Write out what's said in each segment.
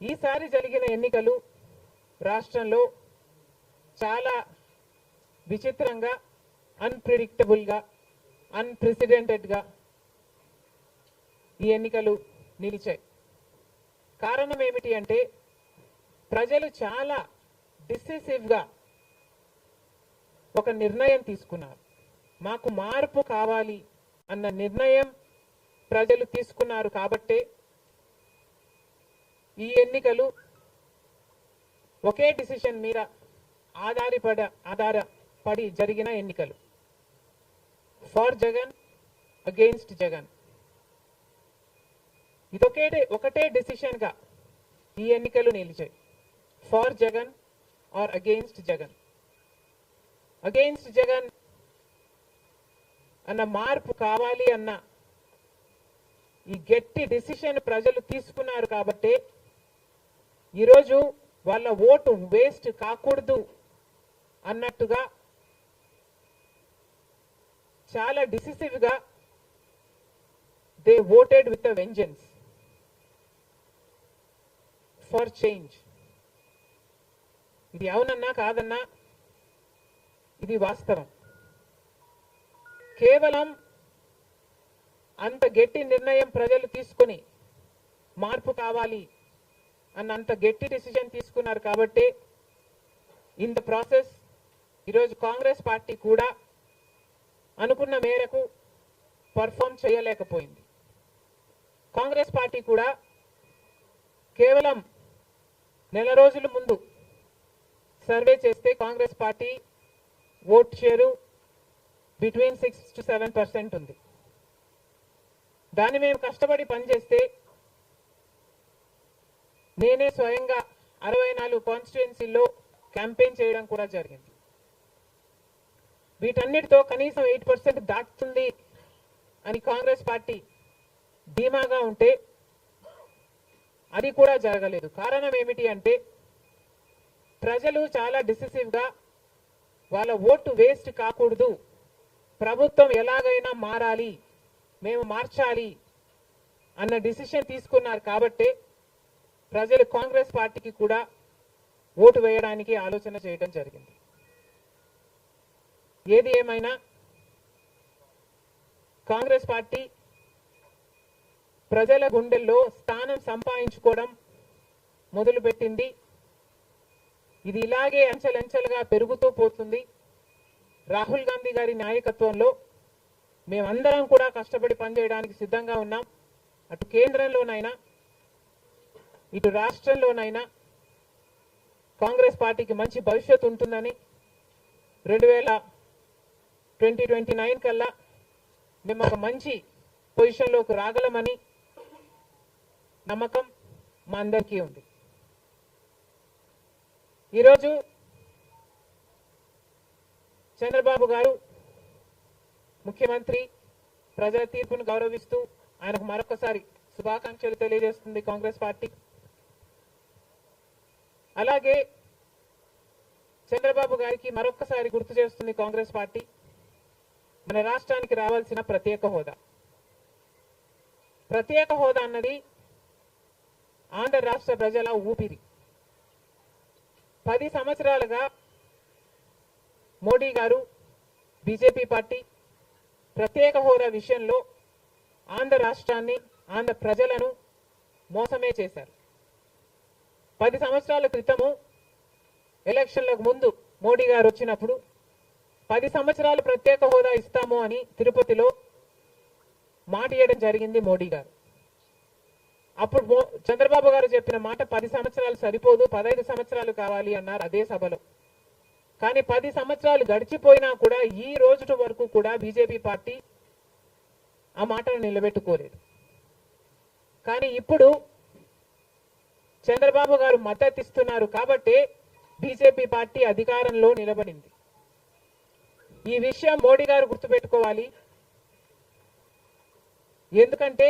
ఈసారి జరిగిన ఎన్నికలు రాష్ట్రంలో చాలా విచిత్రంగా, అన్ప్రెడిక్టబుల్గా, అన్ప్రెసిడెంటెడ్గా ఈ ఎన్నికలు నిలిచాయి. కారణం ఏమిటి అంటే ప్రజలు చాలా డిసిసివ్గా ఒక నిర్ణయం తీసుకున్నారు. మాకు మార్పు కావాలి అన్న నిర్ణయం ప్రజలు తీసుకున్నారు కాబట్టే ఈ ఎన్నికలు ఒకే డిసిషన్ మీద ఆధారపడి జరిగిన ఎన్నికలు. For Jagan, against Jagan. ఇది ఒకటే డిసిషన్ గా ఈ ఎన్నికలు నిలిచాయి. For Jagan or against Jagan. Against Jagan అన్న మార్పు కావాలి అన్న ఈ గట్టి డిసిషన్ ప్రజలు తీసుకున్నారు కాబట్టి ఈరోజు వాళ్ళ ఓటు వేస్ట్ కాకూడదు అన్నట్టుగా చాలా డిసిసివ్ గా they voted with a vengeance for change. ఇది అవునన్నా కాదన్నా ఇది వాస్తవం. కేవలం అంత గట్టి నిర్ణయం ప్రజలు తీసుకుని మార్పు కావాలి అన్న అంత గట్టి డిసిజన్ తీసుకున్నారు కాబట్టి ఇన్ ద ప్రాసెస్ ఈరోజు కాంగ్రెస్ పార్టీ కూడా అనుకున్న మేరకు పర్ఫామ్ చేయలేకపోయింది. కాంగ్రెస్ పార్టీ కూడా కేవలం నెల రోజుల ముందు సర్వే చేస్తే Congress party vote share between 6 to 7% ఉంది. దాన్ని మేము కష్టపడి పనిచేస్తే నేనే స్వయంగా 64 కాన్స్టిట్యుయెన్సీల్లో క్యాంపెయిన్ చేయడం కూడా జరిగింది. వీటన్నిటితో కనీసం 8% దాటుతుంది అని కాంగ్రెస్ పార్టీ ధీమాగా ఉంటే అది కూడా జరగలేదు. కారణం ఏమిటి అంటే ప్రజలు చాలా డిసిసివ్గా వాళ్ళ ఓటు వేస్ట్ కాకూడదు, ప్రభుత్వం ఎలాగైనా మారాలి, మేము మార్చాలి అన్న డిసిషన్ తీసుకున్నారు కాబట్టి ప్రజలు కాంగ్రెస్ పార్టీకి కూడా ఓటు వేయడానికి ఆలోచన చేయడం జరిగింది. ఏది ఏమైనా కాంగ్రెస్ పార్టీ ప్రజల గుండెల్లో స్థానం సంపాదించుకోవడం మొదలుపెట్టింది. ఇది ఇలాగే అంచెలంచెలుగా పెరుగుతూ పోతుంది. రాహుల్ గాంధీ గారి నాయకత్వంలో మేమందరం కూడా కష్టపడి పనిచేయడానికి సిద్ధంగా ఉన్నాం. అటు కేంద్రంలోనైనా ఇటు రాష్ట్రంలోనైనా కాంగ్రెస్ పార్టీకి మంచి భవిష్యత్తు ఉంటుందని 2029 కల్లా మేము ఒక మంచి పొజిషన్లోకి రాగలమని నమ్మకం మా అందరికీ ఉంది. ఈరోజు చంద్రబాబు గారు ముఖ్యమంత్రి ప్రజల తీర్పును గౌరవిస్తూ ఆయనకు మరొకసారి శుభాకాంక్షలు తెలియజేస్తుంది కాంగ్రెస్ పార్టీ. అలాగే చంద్రబాబు గారికి మరొకసారి గుర్తు చేస్తుంది కాంగ్రెస్ పార్టీ మన రాష్ట్రానికి రావాల్సిన ప్రత్యేక హోదా. ప్రత్యేక హోదా అన్నది ఆంధ్ర రాష్ట్ర ప్రజల ఊపిరి. 10 సంవత్సరాలుగా మోడీ గారు, బీజేపీ పార్టీ ప్రత్యేక హోదా విషయంలో ఆంధ్ర రాష్ట్రాన్ని, ఆంధ్ర ప్రజలను మోసమే చేశారు. 10 సంవత్సరాల క్రితము ఎలక్షన్లకు ముందు మోడీ గారు వచ్చినప్పుడు 10 సంవత్సరాలు ప్రత్యేక హోదా ఇస్తాము అని తిరుపతిలో మాట ఇవ్వడం జరిగింది మోడీ గారు. అప్పుడు చంద్రబాబు గారు చెప్పిన మాట 10 సంవత్సరాలు సరిపోదు, 15 సంవత్సరాలు కావాలి అన్నారు అదే సభలో. కానీ 10 సంవత్సరాలు గడిచిపోయినా కూడా ఈ రోజు వరకు కూడా బీజేపీ పార్టీ ఆ మాటను నిలబెట్టుకోలేదు. కానీ ఇప్పుడు చంద్రబాబు గారు మద్దతు ఇస్తున్నారు కాబట్టి బీజేపీ పార్టీ అధికారంలో నిలబడింది. ఈ విషయం మోడీ గారు గుర్తుపెట్టుకోవాలి. ఎందుకంటే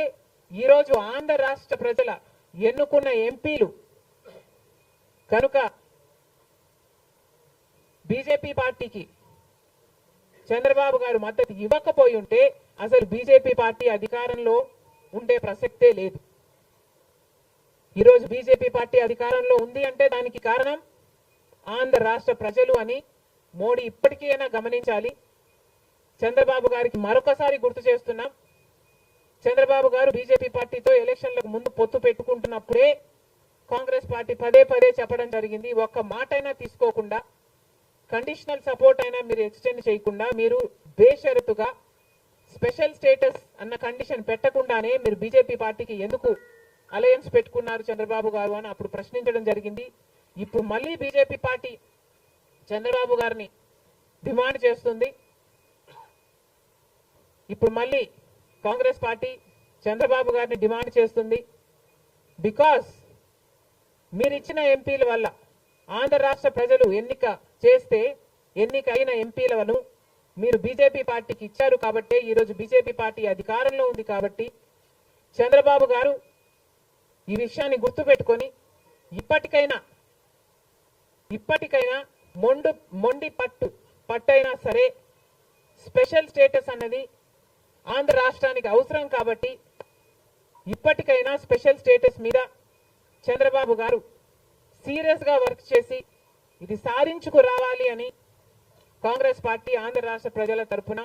ఈరోజు ఆంధ్ర రాష్ట్ర ప్రజల ఎన్నుకున్న ఎంపీలు కనుక బీజేపీ పార్టీకి చంద్రబాబు గారు మద్దతు ఇవ్వకపోయి ఉంటే అసలు బీజేపీ పార్టీ అధికారంలో ఉండే ప్రసక్తే లేదు. ఈరోజు బీజేపీ పార్టీ అధికారంలో ఉంది అంటే దానికి కారణం ఆంధ్ర రాష్ట్ర ప్రజలు అని మోడీ ఇప్పటికైనా గమనించాలి. చంద్రబాబు గారికి మరొకసారి గుర్తు చేస్తున్నాం. చంద్రబాబు గారు బీజేపీ పార్టీతో ఎలక్షన్లకు ముందు పొత్తు పెట్టుకుంటున్నప్పుడే కాంగ్రెస్ పార్టీ పదే పదే చెప్పడం జరిగింది. ఒక్క మాట అయినా తీసుకోకుండా, కండిషనల్ సపోర్ట్ అయినా మీరు ఎక్స్టెండ్ చేయకుండా, మీరు బేషరతుగా స్పెషల్ స్టేటస్ అన్న కండిషన్ పెట్టకుండానే మీరు బీజేపీ పార్టీకి ఎందుకు అలయన్స్ పెట్టుకున్నారు చంద్రబాబు గారు అని అప్పుడు ప్రశ్నించడం జరిగింది. ఇప్పుడు మళ్ళీ బీజేపీ పార్టీ చంద్రబాబు గారిని డిమాండ్ చేస్తుంది. ఇప్పుడు మళ్ళీ కాంగ్రెస్ పార్టీ చంద్రబాబు గారిని డిమాండ్ చేస్తుంది. బికాస్ మీరు ఇచ్చిన ఎంపీల వల్ల ఆంధ్ర రాష్ట్ర ప్రజలు ఎన్నికైన ఎంపీలను మీరు బీజేపీ పార్టీకి ఇచ్చారు కాబట్టి, ఈరోజు బీజేపీ పార్టీ అధికారంలో ఉంది కాబట్టి చంద్రబాబు గారు ఈ విషయాన్ని గుర్తుపెట్టుకొని ఇప్పటికైనా మొండి పట్టైనా సరే స్పెషల్ స్టేటస్ అన్నది ఆంధ్ర రాష్ట్రానికి అవసరం కాబట్టి ఇప్పటికైనా స్పెషల్ స్టేటస్ మీద చంద్రబాబు గారు సీరియస్ గా వర్క్ చేసి ఇది సాధించుకు రావాలి అని కాంగ్రెస్ పార్టీ ఆంధ్ర రాష్ట్ర ప్రజల తరఫున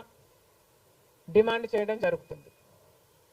డిమాండ్ చేయడం జరుగుతుంది.